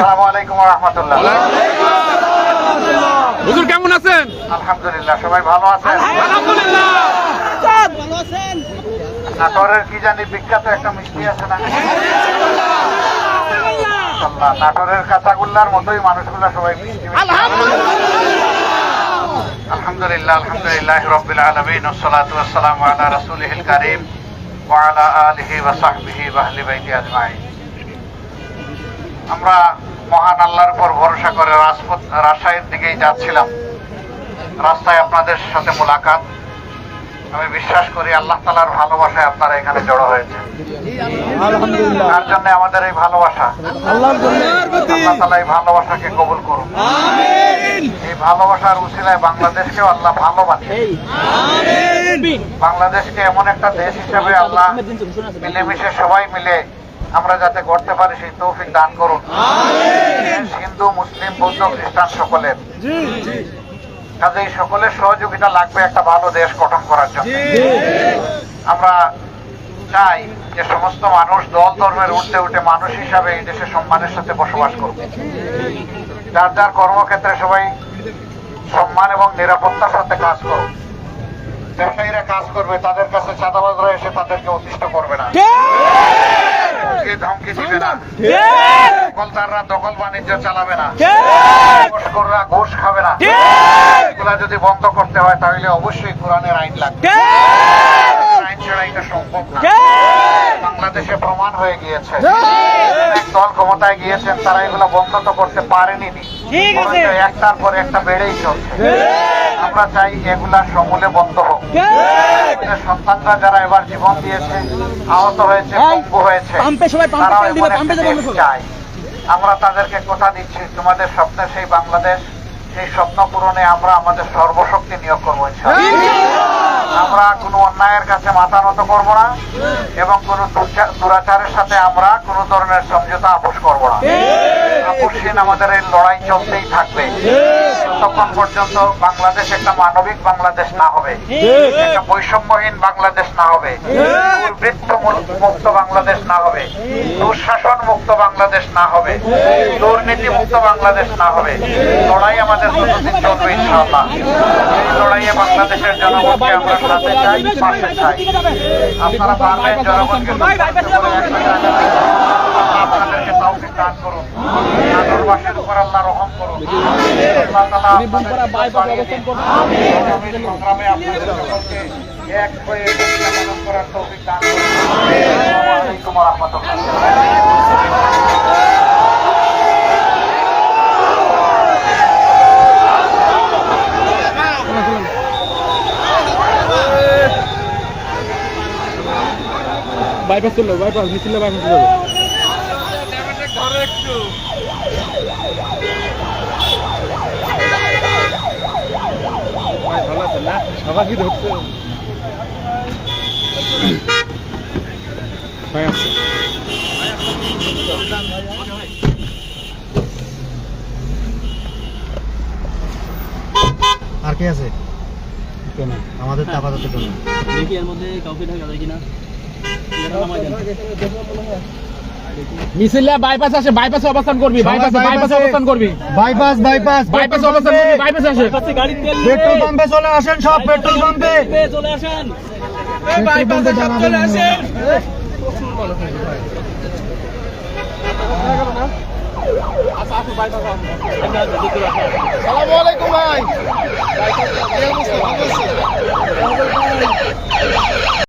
আসসালামু আলাইকুম ওয়া রাহমাতুল্লাহ। হুজুর কেমন আছেন? আলহামদুলিল্লাহ, সবাই ভালো আছেন? আলহামদুলিল্লাহ। ভালো আছেন? নাটোরের কি জানি বিখ্যাত একটা মিষ্টি আছে না? মাশাআল্লাহ, নাটোরের কাঁচাগোল্লার মতোই মানুষগুলা সবাই মিষ্টি মিষ্টি। আলহামদুলিল্লাহ, আলহামদুলিল্লাহ রাব্বিল আলামিন, ওয়াসসালাতু ওয়াসসালামু আলা রাসূলিহিল কারীম ওয়া আলা আলিহি ওয়া সাহবিহি ওয়া আহলি বাইতি আজমাইন। আমরা মহান আল্লাহর উপর ভরসা করে রাজশাহীর দিকেই যাচ্ছিলাম। রাস্তায় আপনাদের সাথে মোলাকাত। আমি বিশ্বাস করি আল্লাহ তাআলার ভালোবাসায় আপনারা এখানে জড়ো হয়েছে। আলহামদুলিল্লাহ। তার জন্য আমাদের এই ভালোবাসা, আল্লাহর জন্য। আল্লাহ তাআলা এই ভালোবাসাকে কবুল করুন। এই ভালোবাসার উসিলায় বাংলাদেশকেও আল্লাহ ভালো বানিয়ে বাংলাদেশকে এমন একটা দেশ হিসেবে আল্লাহ মিলেমিশে সবাই মিলে আমরা যাতে করতে পারি সেই তৌফিক দান করুন। হিন্দু, মুসলিম, বৌদ্ধ, খ্রিস্টান সকলের কাজেই সকলের সহযোগিতা লাগবে একটা ভালো দেশ গঠন করার জন্য। আমরা চাই যে সমস্ত মানুষ দল ধর্মের ঊর্ধ্বে উঠে মানুষ হিসাবে এই দেশে সম্মানের সাথে বসবাস করবে। যার যার কর্মক্ষেত্রে সবাই সম্মান এবং নিরাপত্তার সাথে কাজ করুন। ব্যবসায়ীরা কাজ করবে, তাদের কাছে চাঁদাবাজরা এসে তাদেরকে অতিষ্ঠ করবে না, ধমকি দিবে না, দখলদাররা দখল বাণিজ্য চালাবে না, ঘুষখোররা ঘুষ খাবে না। এগুলা যদি বন্ধ করতে হয় তাহলে অবশ্যই কোরআনের আইন লাগবে। আইন ছাড়া এটা সম্ভব না। বাংলাদেশে প্রমাণ হয়ে গিয়েছে অনেক দল ক্ষমতায় গিয়েছেন, তারা এগুলো বন্ধ তো করতে পারেনি, একটার পর একটা বেড়েই চলছে। আমরা চাই এগুলা সমূলে বন্ধ হোক। সন্তানরা যারা এবার জীবন দিয়েছে, আহত হয়েছে, পঙ্গু হয়েছে, তারাও এমন একটা দেশ চায়। আমরা তাদেরকে কথা দিচ্ছি, তোমাদের স্বপ্নের সেই বাংলাদেশ, সেই স্বপ্ন পূরণে আমরা আমাদের সর্বশক্তি নিয়োগ করবো ইনশাআল্লাহ। আমরা কোনো অন্যায়ের কাছে মাথা নত করবো না এবং কোনো দুরাচারের সাথে আমরা কোনো ধরনের সমঝোতা আপোষ করবো না। আপোষহীন আমাদের এই লড়াই চলতেই থাকবে ততক্ষণ পর্যন্ত বাংলাদেশ একটা মানবিক বাংলাদেশ না হবে, একটা বৈষম্যহীন বাংলাদেশ না হবে, দুর্বৃত্ত মুক্ত বাংলাদেশ না হবে, দুঃশাসন মুক্ত বাংলাদেশ না হবে, দুর্নীতি মুক্ত বাংলাদেশ না হবে। লড়াই আমাদের যতদিন চলবে ইনশাআল্লাহ। এই লড়াইয়ে বাংলাদেশের জনগণকে আমরা সাথে চাই, পাশে চাই। আপনারা পারবেন জনগণকে আপনাদেরকে তৌফিক দান করুন। নাটোরবাসীর উপর আল্লাহ রহম করুন। আল্লাহ তাআলা সংগ্রামে আপনাদের সকলকে এক হয়ে পালন করার তৌফিক দান করুন। আসসালামু আলাইকুম ওয়া রাহমাতুল্লাহ। বাইপাস করলো, বাইপাস মিছিল বাইপাস করলো। ভালো আছে না? সবাই কি ধরছে? ভাই আছে। আর কে আছে? কেন? আমাদের তো আপাতত কেন? দেখি এর মধ্যে কাউকে ঢাকা যায় কিনা। মিছিলা বাইপাস আসে, বাইপাসে অবস্থান করবি, বাইপাসে অবস্থান করবি, বাইপাস বাইপাসে অবস্থান করবি, বাইপাসে আসে। পেট্রোল পাম্পে চলে আসেন, সব পেট্রোল পাম্পে চলে আসেন, বাইপাসে সব চলে আসেন। আসসালামু আলাইকুম ভাই।